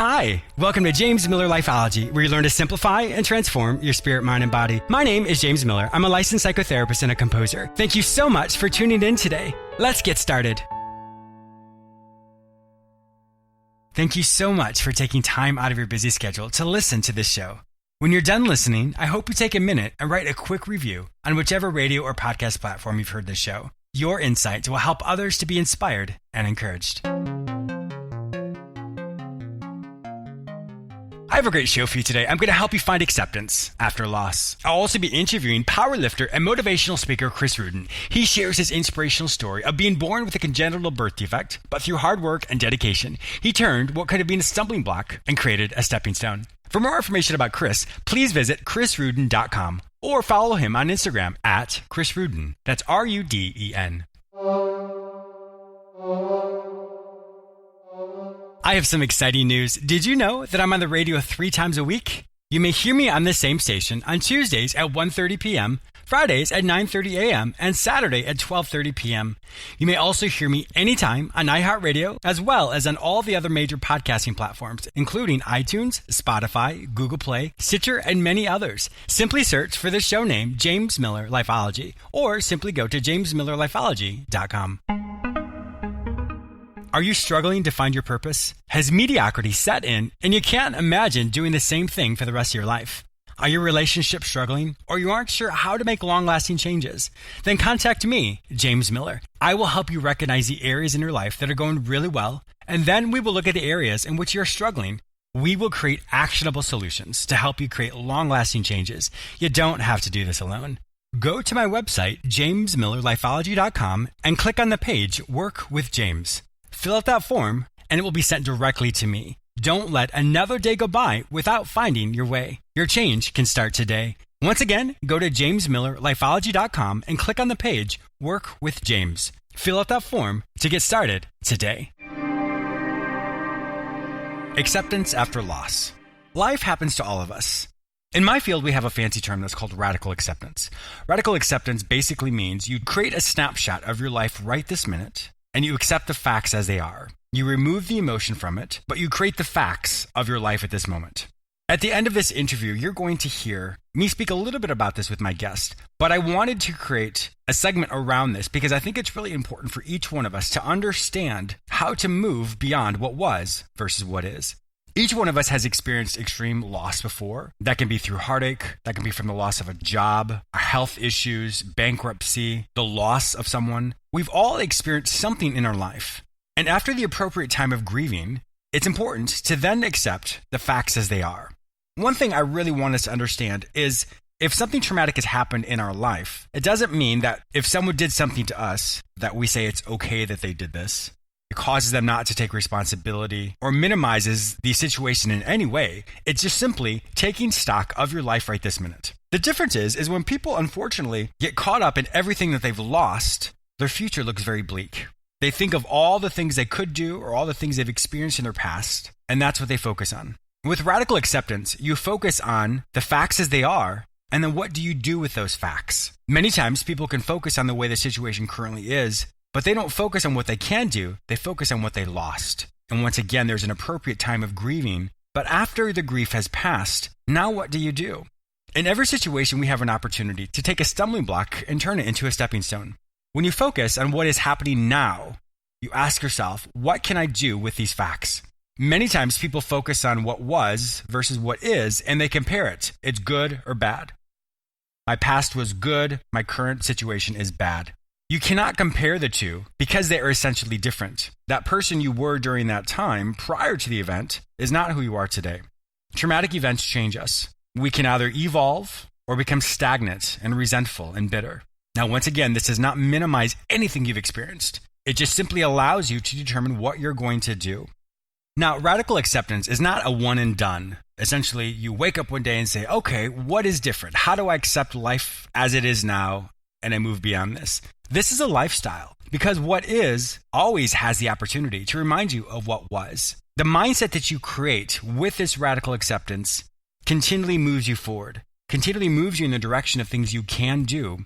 Hi, welcome to James Miller Lifeology, where you learn to simplify and transform your spirit, mind, and body. My name is James Miller. I'm a licensed psychotherapist and a composer. Thank you so much for tuning in today. Let's get started. Thank you so much for taking time out of your busy schedule to listen to this show. When you're done listening, I hope you take a minute and write a quick review on whichever radio or podcast platform you've heard this show. Your insights will help others to be inspired and encouraged. I have a great show for you today. I'm going to help you find acceptance after loss. I'll also be interviewing powerlifter and motivational speaker Chris Ruden. He shares his inspirational story of being born with a congenital birth defect, but through hard work and dedication, he turned what could have been a stumbling block and created a stepping stone. For more information about Chris, please visit chrisruden.com or follow him on Instagram at Chris Ruden. That's Ruden. I have some exciting news. Did you know that I'm on the radio 3 times a week? You may hear me on this same station on Tuesdays at 1:30 p.m., Fridays at 9:30 a.m., and Saturday at 12:30 p.m. You may also hear me anytime on iHeartRadio, as well as on all the other major podcasting platforms, including iTunes, Spotify, Google Play, Stitcher, and many others. Simply search for the show name James Miller Lifeology, or simply go to jamesmillerlifeology.com. Are you struggling to find your purpose? Has mediocrity set in and you can't imagine doing the same thing for the rest of your life? Are your relationships struggling or you aren't sure how to make long-lasting changes? Then contact me, James Miller. I will help you recognize the areas in your life that are going really well, and then we will look at the areas in which you're struggling. We will create actionable solutions to help you create long-lasting changes. You don't have to do this alone. Go to my website, jamesmillerlifeology.com, and click on the page Work with James. Fill out that form, and it will be sent directly to me. Don't let another day go by without finding your way. Your change can start today. Once again, go to jamesmillerlifeology.com and click on the page Work with James. Fill out that form to get started today. Acceptance after loss. Life happens to all of us. In my field, we have a fancy term that's called radical acceptance. Radical acceptance basically means you create a snapshot of your life right this minute, and you accept the facts as they are. You remove the emotion from it, but you create the facts of your life at this moment. At the end of this interview, you're going to hear me speak a little bit about this with my guest, but I wanted to create a segment around this because I think it's really important for each one of us to understand how to move beyond what was versus what is. Each one of us has experienced extreme loss before. That can be through heartache. That can be from the loss of a job, health issues, bankruptcy, the loss of someone. We've all experienced something in our life. And after the appropriate time of grieving, it's important to then accept the facts as they are. One thing I really want us to understand is if something traumatic has happened in our life, it doesn't mean that if someone did something to us, that we say it's okay that they did this. It causes them not to take responsibility or minimizes the situation in any way. It's just simply taking stock of your life right this minute. The difference is when people unfortunately get caught up in everything that they've lost, their future looks very bleak. They think of all the things they could do or all the things they've experienced in their past, and that's what they focus on. With radical acceptance, you focus on the facts as they are, and then what do you do with those facts? Many times people can focus on the way the situation currently is, but they don't focus on what they can do, they focus on what they lost. And once again, there's an appropriate time of grieving, but after the grief has passed, now what do you do? In every situation, we have an opportunity to take a stumbling block and turn it into a stepping stone. When you focus on what is happening now, you ask yourself, what can I do with these facts? Many times people focus on what was versus what is, and they compare it. It's good or bad. My past was good, my current situation is bad. You cannot compare the two because they are essentially different. That person you were during that time prior to the event is not who you are today. Traumatic events change us. We can either evolve or become stagnant and resentful and bitter. Now, once again, this does not minimize anything you've experienced. It just simply allows you to determine what you're going to do. Now, radical acceptance is not a one and done. Essentially, you wake up one day and say, okay, what is different? How do I accept life as it is now and I move beyond this? This is a lifestyle because what is always has the opportunity to remind you of what was. The mindset that you create with this radical acceptance continually moves you forward, continually moves you in the direction of things you can do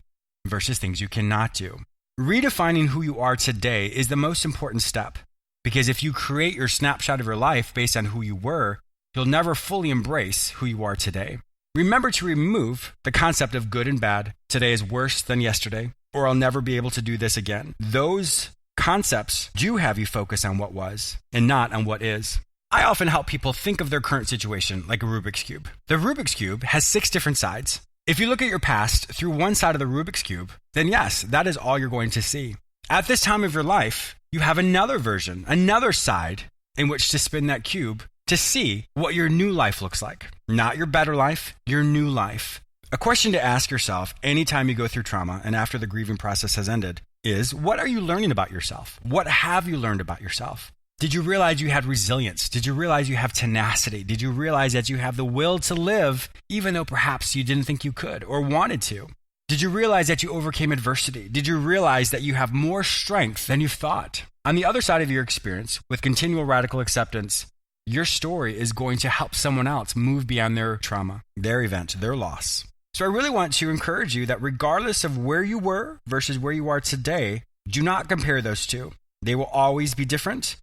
versus things you cannot do. Redefining who you are today is the most important step. Because if you create your snapshot of your life based on who you were, you'll never fully embrace who you are today. Remember to remove the concept of good and bad, today is worse than yesterday, or I'll never be able to do this again. Those concepts do have you focus on what was and not on what is. I often help people think of their current situation like a Rubik's Cube. The Rubik's Cube has 6 different sides. If you look at your past through one side of the Rubik's Cube, then yes, that is all you're going to see. At this time of your life, you have another version, another side in which to spin that cube to see what your new life looks like. Not your better life, your new life. A question to ask yourself anytime you go through trauma and after the grieving process has ended is, what are you learning about yourself? What have you learned about yourself? Did you realize you had resilience? Did you realize you have tenacity? Did you realize that you have the will to live even though perhaps you didn't think you could or wanted to? Did you realize that you overcame adversity? Did you realize that you have more strength than you thought? On the other side of your experience, with continual radical acceptance, your story is going to help someone else move beyond their trauma, their event, their loss. So I really want to encourage you that regardless of where you were versus where you are today, do not compare those two. They will always be different.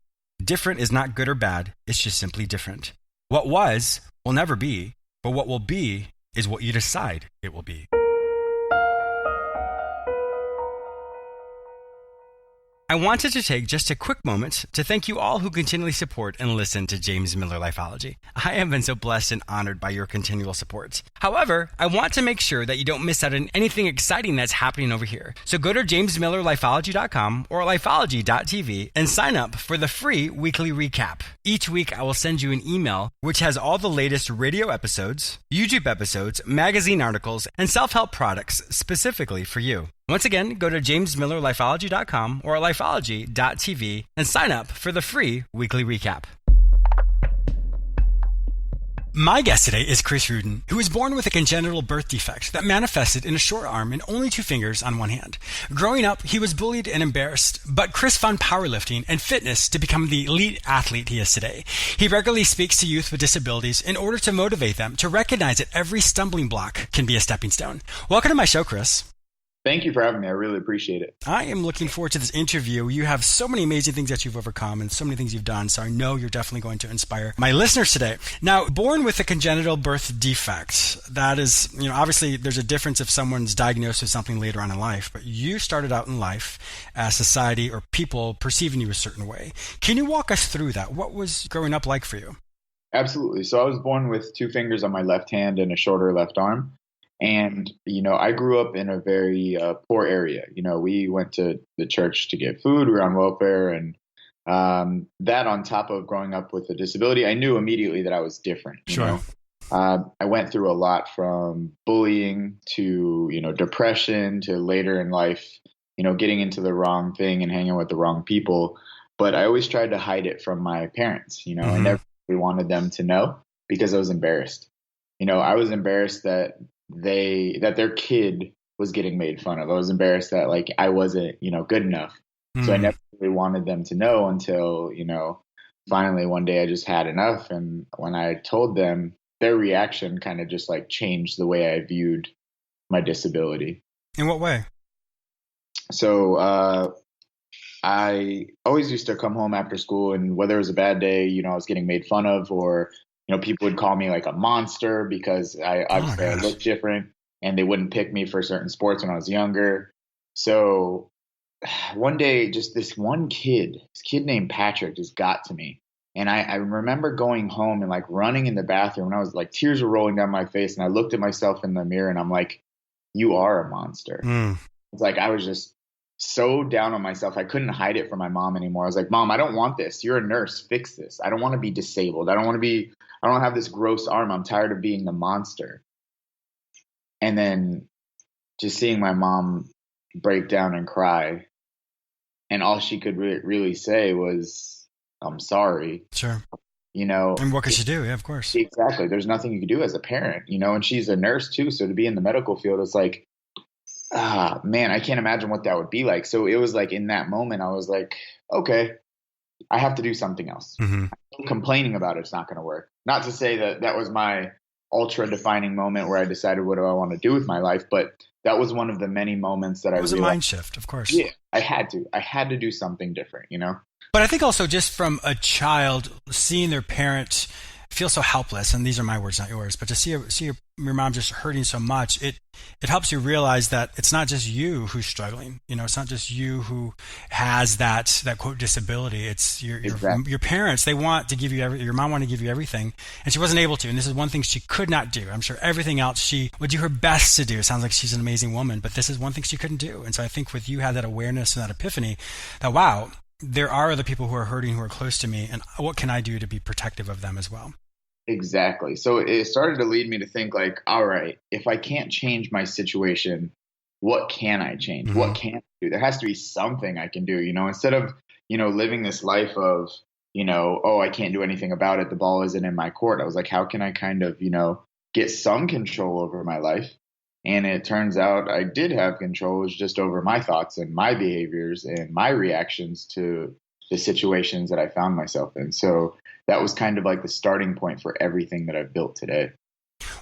Different is not good or bad. It's just simply different. What was will never be, but what will be is what you decide it will be. I wanted to take just a quick moment to thank you all who continually support and listen to James Miller Lifeology. I have been so blessed and honored by your continual support. However, I want to make sure that you don't miss out on anything exciting that's happening over here. So go to jamesmillerlifeology.com or lifeology.tv and sign up for the free weekly recap. Each week, I will send you an email which has all the latest radio episodes, YouTube episodes, magazine articles, and self-help products specifically for you. Once again, go to jamesmillerlifeology.com or lifeology.tv and sign up for the free weekly recap. My guest today is Chris Ruden, who was born with a congenital birth defect that manifested in a short arm and only 2 fingers on one hand. Growing up, he was bullied and embarrassed, but Chris found powerlifting and fitness to become the elite athlete he is today. He regularly speaks to youth with disabilities in order to motivate them to recognize that every stumbling block can be a stepping stone. Welcome to my show, Chris. Thank you for having me. I really appreciate it. I am looking forward to this interview. You have so many amazing things that you've overcome and so many things you've done, so I know you're definitely going to inspire my listeners today. Now, born with a congenital birth defect, that is, obviously there's a difference if someone's diagnosed with something later on in life, but you started out in life as society or people perceiving you a certain way. Can you walk us through that? What was growing up like for you? Absolutely. So I was born with 2 fingers on my left hand and a shorter left arm. And, I grew up in a very poor area. We went to the church to get food. We were on welfare. And that on top of growing up with a disability, I knew immediately that I was different. Sure. I went through a lot from bullying to, depression to later in life, getting into the wrong thing and hanging with the wrong people. But I always tried to hide it from my parents. I never really wanted them to know because I was embarrassed. I was embarrassed that their kid was getting made fun of. I was embarrassed that I wasn't, good enough. So I never really wanted them to know until, finally one day I just had enough. And when I told them, their reaction kind of just changed the way I viewed my disability. In what way? So, I always used to come home after school, and whether it was a bad day, I was getting made fun of, or people would call me a monster because I looked different, and they wouldn't pick me for certain sports when I was younger. So one day, just this kid named Patrick just got to me. And I remember going home and running in the bathroom, and I was tears were rolling down my face, and I looked at myself in the mirror and I'm like, you are a monster. It's I was just so down on myself. I couldn't hide it from my mom anymore. I was like, Mom, I don't want this. You're a nurse. Fix this. I don't want to be disabled. I don't have this gross arm. I'm tired of being the monster. And then just seeing my mom break down and cry, and all she could really say was, I'm sorry. Sure. And what could she do? Yeah, of course. Exactly. There's nothing you can do as a parent, and she's a nurse too. So to be in the medical field, it's man, I can't imagine what that would be like. So it was in that moment, I was like, okay, I have to do something else. Complaining about it's not going to work. Not to say that was my ultra defining moment where I decided what do I want to do with my life, but that was one of the many moments that I It was a realized, mind shift, of course. yeah, I had to do something different, you know? But I think also just from a child seeing their parent feel so helpless, and these are my words, not yours, but to see your mom just hurting so much, it helps you realize that it's not just you who's struggling. You know, it's not just you who has that quote disability. It's Exactly. your parents. They want to give you your mom wanted to give you everything, and she wasn't able to. And this is one thing she could not do. I'm sure everything else she would do her best to do. It sounds like she's an amazing woman, but this is one thing she couldn't do. And so I think with you had that awareness and that epiphany that wow, there are other people who are hurting who are close to me, and what can I do to be protective of them as well? Exactly. So it started to lead me to think like, all right, if I can't change my situation, what can I change? Mm-hmm. What can I do? There has to be something I can do, you know, instead of, living this life of, oh, I can't do anything about it. The ball isn't in my court. I was like, how can I kind of, get some control over my life? And it turns out I did have control. It was just over my thoughts and my behaviors and my reactions to the situations that I found myself in. So that was kind of like the starting point for everything that I've built today.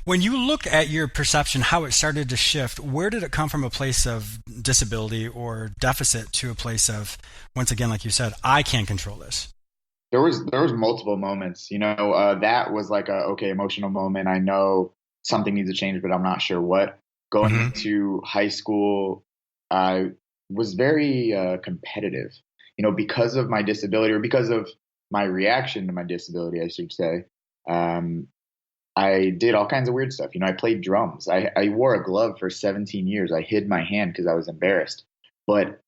When you look at your perception, how it started to shift, where did it come from a place of disability or deficit to a place of, once again, like you said, I can't control this? There was multiple moments, that was like okay, emotional moment. I know something needs to change, but I'm not sure what. Going Mm-hmm. into high school, I was very competitive, because of my disability or because of my reaction to my disability, I should say. Um, I did all kinds of weird stuff. I played drums. I wore a glove for 17 years. I hid my hand because I was embarrassed. But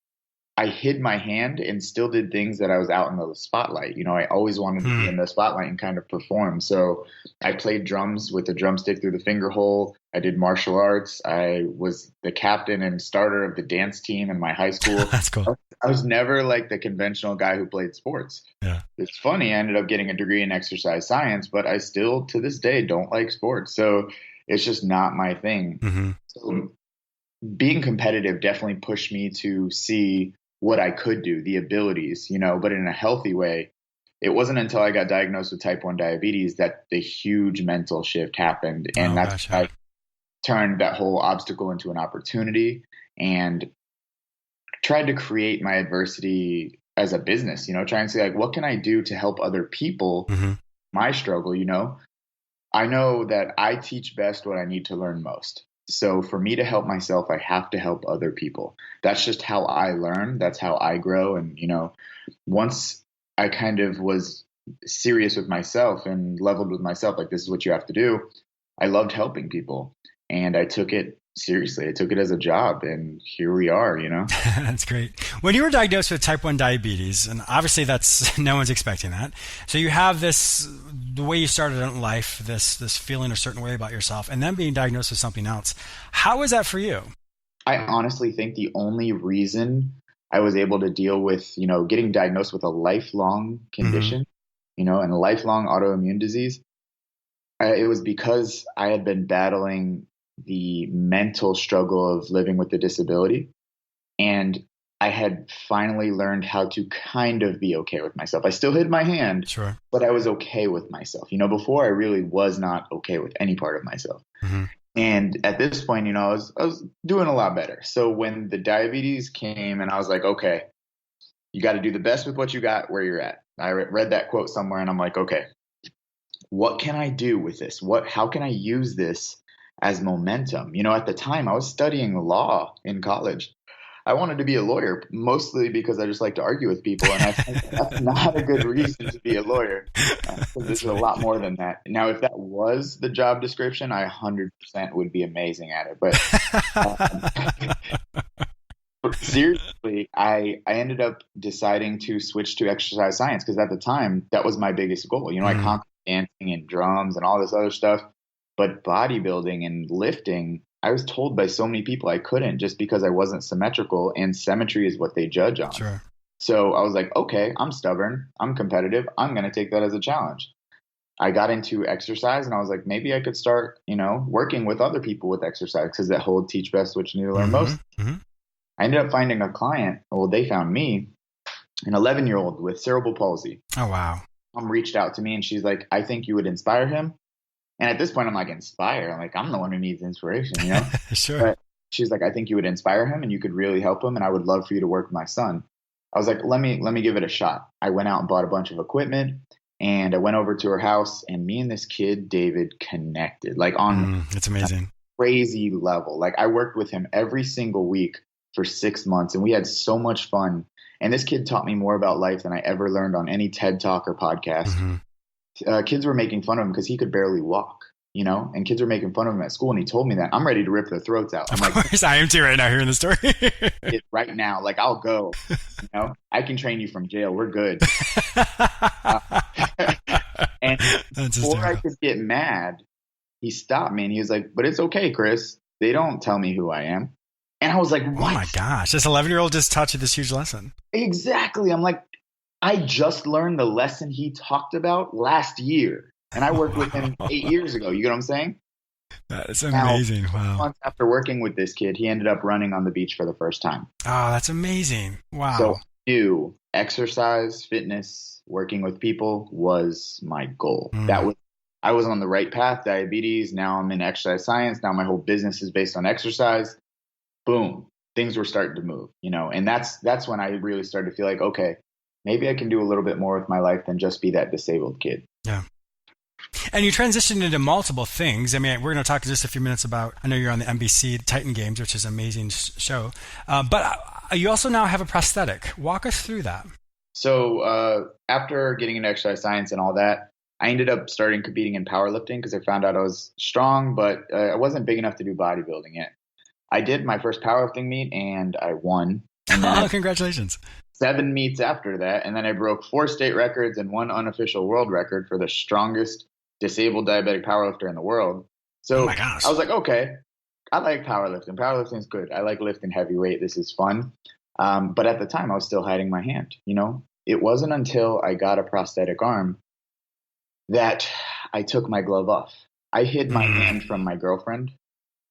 I hid my hand and still did things that I was out in the spotlight. I always wanted to be in the spotlight and kind of perform. So I played drums with a drumstick through the finger hole. I did martial arts. I was the captain and starter of the dance team in my high school. That's cool. I was never like the conventional guy who played sports. Yeah. It's funny. I ended up getting a degree in exercise science, but I still to this day don't like sports. So it's just not my thing. Mm-hmm. So being competitive definitely pushed me to see what I could do, the abilities, but in a healthy way. It wasn't until I got diagnosed with type 1 diabetes that the huge mental shift happened. And that's Gosh, yeah. I turned that whole obstacle into an opportunity and tried to create my adversity as a business, trying to say like, what can I do to help other people, Mm-hmm. my struggle, I know that I teach best what I need to learn most. So for me to help myself, I have to help other people. That's just how I learn. That's how I grow. And, once I kind of was serious with myself and leveled with myself, like this is what you have to do, I loved helping people and I took it seriously. I took it as a job and here we are, That's great. When you were diagnosed with type 1 diabetes, and obviously that's no one's expecting that. So you have the way you started in life, this feeling a certain way about yourself, and then being diagnosed with something else. How is that for you? I honestly think the only reason I was able to deal with, getting diagnosed with a lifelong condition, and a lifelong autoimmune disease, it was because I had been battling the mental struggle of living with the disability. And I had finally learned how to kind of be okay with myself. I still hid my hand, Sure. but I was okay with myself. Before I really was not okay with any part of myself. Mm-hmm. And at this point, I was doing a lot better. So when the diabetes came and I was like, okay, you got to do the best with what you got where you're at. I read that quote somewhere and I'm like, okay, what can I do with this? How can I use this as momentum? At the time I was studying law in college. I wanted to be a lawyer mostly because I just like to argue with people. And I think that's not a good reason to be a lawyer. There's a lot more than that. Now, if that was the job description, I 100% would be amazing at it. But seriously, I ended up deciding to switch to exercise science because at the time that was my biggest goal. I conquered dancing and drums and all this other stuff, but bodybuilding and lifting, I was told by so many people I couldn't just because I wasn't symmetrical, and symmetry is what they judge on. Sure. So I was like, okay, I'm stubborn, I'm competitive, I'm going to take that as a challenge. I got into exercise and I was like, maybe I could start, working with other people with exercise because that whole teach best what you need to learn most. Mm-hmm. I ended up finding a client. Well, they found me, an 11-year-old with cerebral palsy. Oh, wow. Mom reached out to me and she's like, I think you would inspire him. And at this point, I'm like, inspire? I'm like, I'm the one who needs inspiration, Sure. But she's like, I think you would inspire him and you could really help him. And I would love for you to work with my son. I was like, let me give it a shot. I went out and bought a bunch of equipment and I went over to her house and me and this kid, David, connected like on it's amazing. A crazy level. Like I worked with him every single week for 6 months and we had so much fun. And this kid taught me more about life than I ever learned on any TED Talk or podcast. Kids were making fun of him because he could barely walk, you know, and kids were making fun of him at school. And he told me that. I'm ready to rip their throats out. I'm of course, I am too right now hearing the story. Right now, like I'll go, you know, I can train you from jail. We're good. And before I could get mad, he stopped me and he was like, but it's okay, Chris. They don't tell me who I am. And I was like, what? Oh my gosh, this 11-year-old just taught you this huge lesson. Exactly. I'm like, I just learned the lesson he talked about last year. And I worked with him 8 years ago. You get what I'm saying? That is amazing. Now, wow. Months after working with this kid, he ended up running on the beach for the first time. Oh, that's amazing. Wow. So exercise, fitness, working with people was my goal. I was on the right path, diabetes. Now I'm in exercise science. Now my whole business is based on exercise. Boom, things were starting to move, you know, and that's when I really started to feel like, okay, maybe I can do a little bit more with my life than just be that disabled kid. Yeah. And you transitioned into multiple things. I mean, we're going to talk in just a few minutes about, I know you're on the NBC Titan Games, which is an amazing show, but you also now have a prosthetic. Walk us through that. So after getting into exercise science and all that, I ended up starting competing in powerlifting because I found out I was strong, but I wasn't big enough to do bodybuilding yet. I did my first powerlifting meet and I won. And oh, congratulations. 7 meets after that. And then I broke 4 state records and 1 unofficial world record for the strongest disabled diabetic powerlifter in the world. So oh my gosh. I was like, okay, I like powerlifting. Powerlifting is good. I like lifting heavy weight. This is fun. But at the time I was still hiding my hand. You know, it wasn't until I got a prosthetic arm that I took my glove off. I hid my hand from my girlfriend,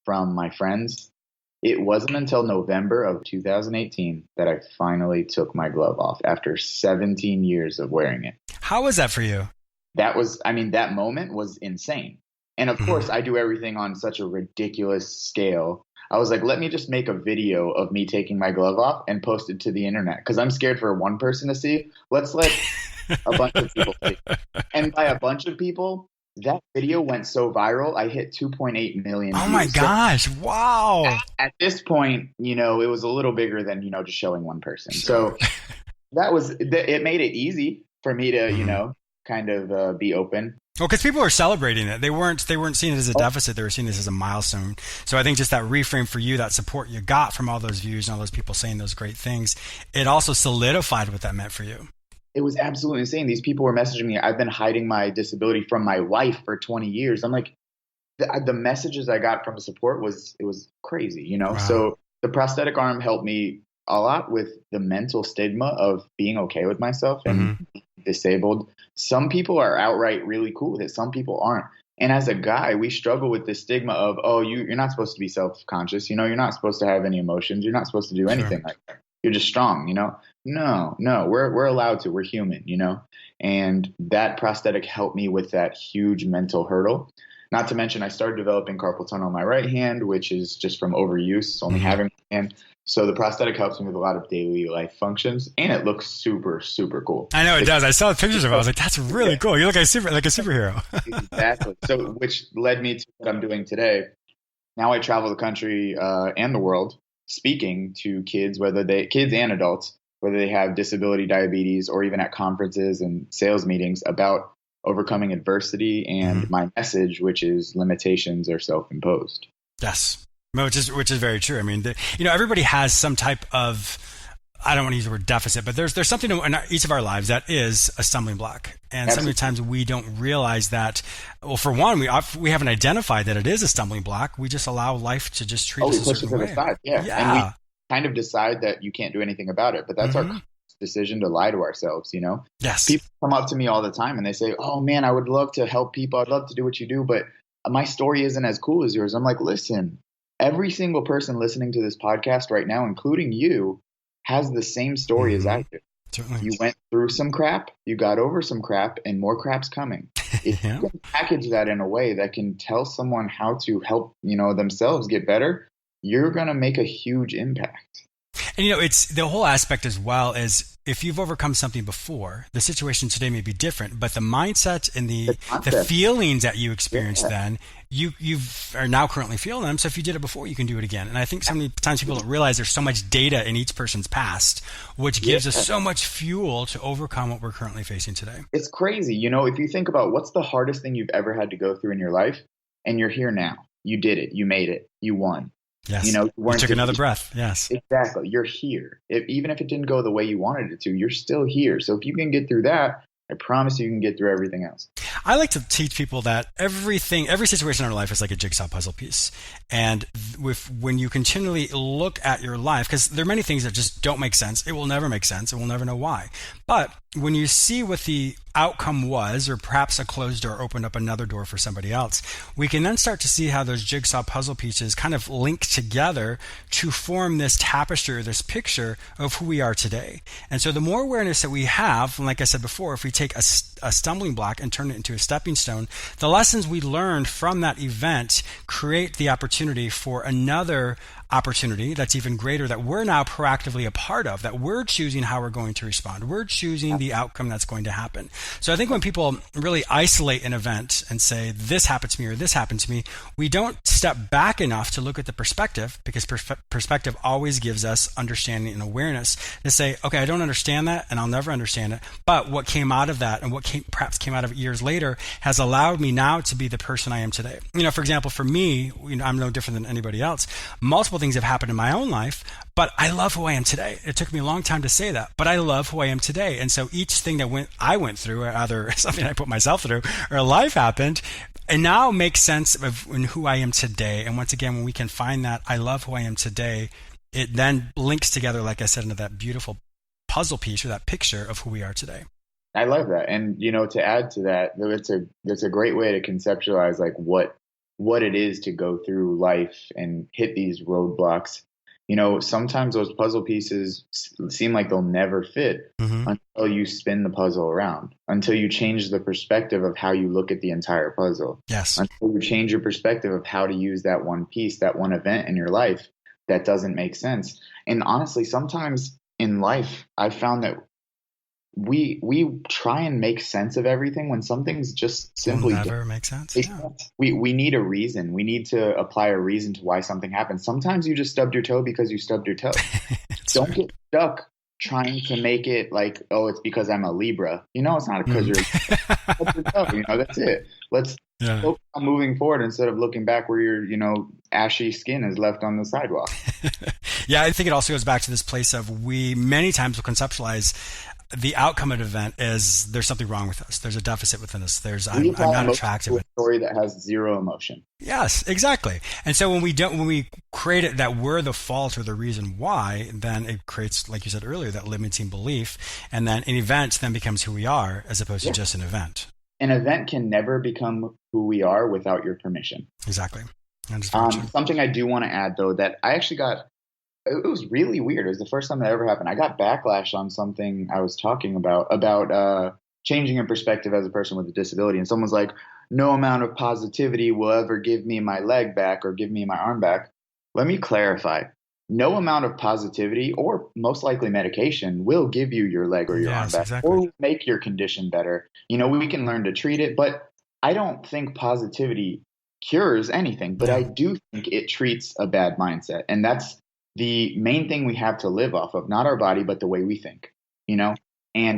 from my friends. It wasn't until November of 2018 that I finally took my glove off after 17 years of wearing it. How was that for you? That moment was insane. And of course, I do everything on such a ridiculous scale. I was like, let me just make a video of me taking my glove off and post it to the internet because I'm scared for one person to see. Let's let a bunch of people see. And by a bunch of people, that video went so viral, I hit 2.8 million views. Oh my gosh. Wow. At this point, you know, it was a little bigger than, you know, just showing one person. So it made it easy for me to, you know, kind of be open. Well, because people were celebrating it. They weren't seeing it as a deficit. They were seeing this as a milestone. So I think just that reframe for you, that support you got from all those views and all those people saying those great things, it also solidified what that meant for you. It was absolutely insane. These people were messaging me. I've been hiding my disability from my wife for 20 years. I'm like, the messages I got from support was crazy, you know? Wow. So the prosthetic arm helped me a lot with the mental stigma of being okay with myself and being disabled. Some people are outright really cool with it. Some people aren't. And as a guy, we struggle with this stigma of, oh, you're not supposed to be self-conscious. You know, you're not supposed to have any emotions. You're not supposed to do anything like that. You're just strong, you know? No, we're allowed to. We're human, you know? And that prosthetic helped me with that huge mental hurdle. Not to mention, I started developing carpal tunnel in my right hand, which is just from overuse, only having my hand. So the prosthetic helps me with a lot of daily life functions, and it looks super, super cool. I know it does. I saw the pictures of it. I was like, that's really cool. You look like a superhero. Exactly. So, which led me to what I'm doing today. Now I travel the country and the world speaking to kids, kids and adults, whether they have disability, diabetes, or even at conferences and sales meetings about overcoming adversity and my message, which is limitations are self-imposed. Yes. Which is very true. I mean, everybody has some type of, I don't want to use the word deficit, but there's something in each of our lives that is a stumbling block. And so many times we don't realize that, well, for one, we haven't identified that it is a stumbling block. We just allow life to just treat us a certain way. Side. Yeah. And we kind of decide that you can't do anything about it, but that's our decision to lie to ourselves, you know? Yes. People come up to me all the time and they say, oh man, I would love to help people. I'd love to do what you do, but my story isn't as cool as yours. I'm like, listen, every single person listening to this podcast right now, including you, has the same story as I do. Certainly. You went through some crap, you got over some crap, and more crap's coming. If you can package that in a way that can tell someone how to help, themselves get better, you're going to make a huge impact. And it's the whole aspect as well as if you've overcome something before, the situation today may be different, but the mindset and the feelings that you experienced then, you are now currently feeling them. So if you did it before, you can do it again. And I think so many times people don't realize there's so much data in each person's past, which gives us so much fuel to overcome what we're currently facing today. It's crazy. If you think about what's the hardest thing you've ever had to go through in your life, and you're here now, you did it, you made it, you won. Yes. You took another breath. Yes. Exactly. You're here. Even if it didn't go the way you wanted it to, you're still here. So if you can get through that, I promise you can get through everything else. I like to teach people that every situation in our life is like a jigsaw puzzle piece. And when you continually look at your life, because there are many things that just don't make sense, it will never make sense, and we'll never know why. But when you see what the outcome was, or perhaps a closed door opened up another door for somebody else, we can then start to see how those jigsaw puzzle pieces kind of link together to form this tapestry or this picture of who we are today. And so the more awareness that we have, like I said before, if we take a stumbling block and turn it into a stepping stone, the lessons we learned from that event create the opportunity for another opportunity that's even greater, that we're now proactively a part of, that we're choosing how we're going to respond. We're choosing the outcome that's going to happen. So I think when people really isolate an event and say, this happened to me or this happened to me, we don't step back enough to look at the perspective, because perspective always gives us understanding and awareness to say, okay, I don't understand that and I'll never understand it. But what came out of that and what perhaps came out of it years later has allowed me now to be the person I am today. For example, for me, I'm no different than anybody else. Multiple things have happened in my own life, but I love who I am today. It took me a long time to say that, but I love who I am today. And so each thing that I went through, either something I put myself through or life happened, and now makes sense of who I am today. And once again, when we can find that I love who I am today, it then links together, like I said, into that beautiful puzzle piece or that picture of who we are today. I love that. And, to add to that, it's a great way to conceptualize like what it is to go through life and hit these roadblocks. Sometimes those puzzle pieces seem like they'll never fit until you spin the puzzle around, until you change the perspective of how you look at the entire puzzle. Yes. Until you change your perspective of how to use that one piece, that one event in your life that doesn't make sense. And honestly, sometimes in life, I've found that we try and make sense of everything when some things just simply never make sense. Yeah. We need a reason. We need to apply a reason to why something happened. Sometimes you just stubbed your toe because you stubbed your toe. Don't get stuck trying to make it like, oh, it's because I'm a Libra. It's not because you're that's it. Let's focus on moving forward instead of looking back where your ashy skin is left on the sidewalk. Yeah, I think it also goes back to this place of we many times will conceptualize the outcome of an event is there's something wrong with us. There's a deficit within us. I'm not attractive. A story that has zero emotion. Yes, exactly. And so when we create it that we're the fault or the reason why, then it creates, like you said earlier, that limiting belief. And then an event then becomes who we are as opposed to just an event. An event can never become who we are without your permission. Exactly. Something I do want to add, though, that I actually got. It was really weird. It was the first time that ever happened. I got backlash on something I was talking about changing your perspective as a person with a disability. And someone's like, no amount of positivity will ever give me my leg back or give me my arm back. Let me clarify. No amount of positivity or most likely medication will give you your leg or your arm back or make your condition better. We can learn to treat it, but I don't think positivity cures anything, but I do think it treats a bad mindset. And that's the main thing we have to live off of, not our body, but the way we think, and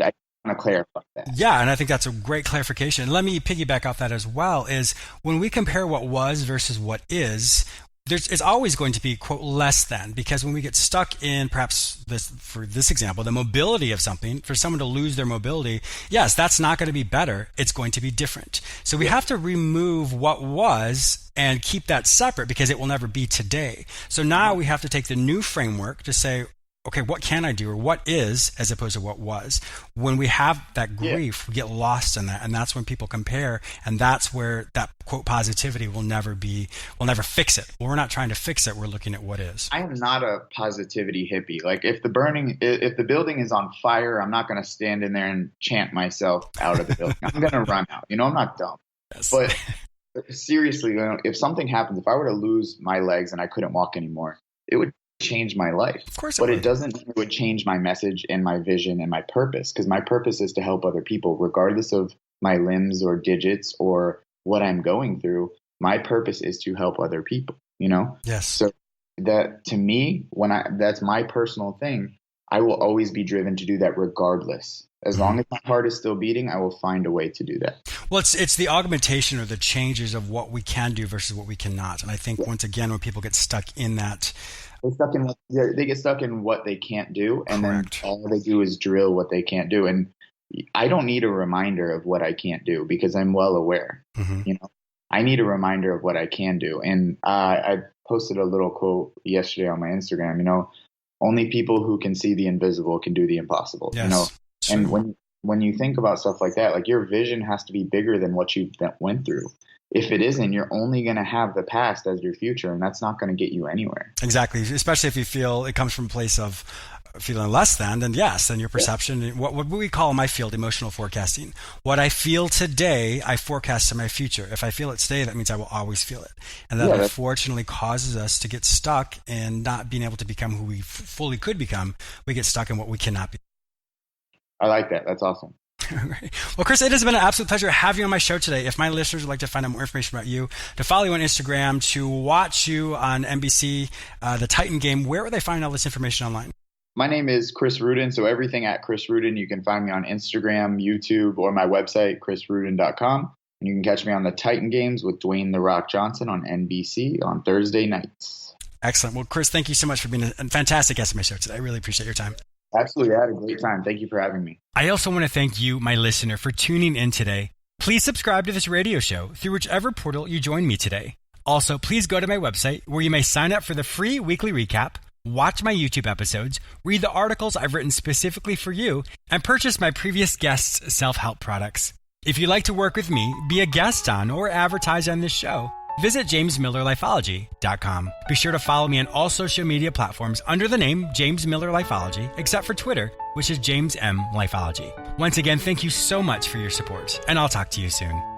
I want to clarify that. Yeah, and I think that's a great clarification. Let me piggyback off that as well, is when we compare what was versus what is, it's always going to be, quote, less than, because when we get stuck in perhaps for this example, the mobility of something, for someone to lose their mobility, yes, that's not going to be better. It's going to be different. So we have to remove what was and keep that separate because it will never be today. So now we have to take the new framework to say, okay, what can I do, or what is, as opposed to what was. When we have that grief, we get lost in that, and that's when people compare, and that's where that, quote, positivity will never fix it. Well, we're not trying to fix it, we're looking at what is. I am not a positivity hippie. Like, if the building is on fire, I'm not going to stand in there and chant myself out of the building. I'm going to run out. I'm not dumb. Yes. But seriously, if something happens, if I were to lose my legs and I couldn't walk anymore, it would change my life. Of course but it doesn't mean it would change my message and my vision and my purpose, because my purpose is to help other people regardless of my limbs or digits or what I'm going through. My purpose is to help other people, Yes. So that, to me, that's my personal thing, I will always be driven to do that regardless. As long as my heart is still beating, I will find a way to do that. Well, it's the augmentation or the changes of what we can do versus what we cannot. And I think once again, when people get stuck in that, they get stuck in what they can't do, and Correct. Then all they do is drill what they can't do. And I don't need a reminder of what I can't do because I'm well aware. I need a reminder of what I can do. And I posted a little quote yesterday on my Instagram. Only people who can see the invisible can do the impossible. Yes. And when you think about stuff like that, like, your vision has to be bigger than what you went through. If it isn't, you're only going to have the past as your future, and that's not going to get you anywhere. Exactly. Especially if you feel it comes from a place of feeling less than, then yes, then your perception, what we call in my field emotional forecasting. What I feel today, I forecast to my future. If I feel it today, that means I will always feel it. And that unfortunately causes us to get stuck in not being able to become who we fully could become. We get stuck in what we cannot be. I like that. That's awesome. Well, Chris, it has been an absolute pleasure having you on my show today. If my listeners would like to find out more information about you, to follow you on Instagram, to watch you on NBC, the Titan game, where would they find all this information online? My name is Chris Ruden, so everything at Chris Ruden. You can find me on Instagram, YouTube, or my website, chrisruden.com. And you can catch me on the Titan games with Dwayne "The Rock" Johnson on NBC on Thursday nights. Excellent. Well, Chris, thank you so much for being a fantastic guest on my show today. I really appreciate your time. Absolutely. I had a great time. Thank you for having me. I also want to thank you, my listener, for tuning in today. Please subscribe to this radio show through whichever portal you join me today. Also, please go to my website where you may sign up for the free weekly recap, watch my YouTube episodes, read the articles I've written specifically for you, and purchase my previous guests' self-help products. If you'd like to work with me, be a guest on, or advertise on this show, visit jamesmillerlifeology.com. Be sure to follow me on all social media platforms under the name James Miller Lifeology, except for Twitter, which is James M. Lifeology. Once again, thank you so much for your support, and I'll talk to you soon.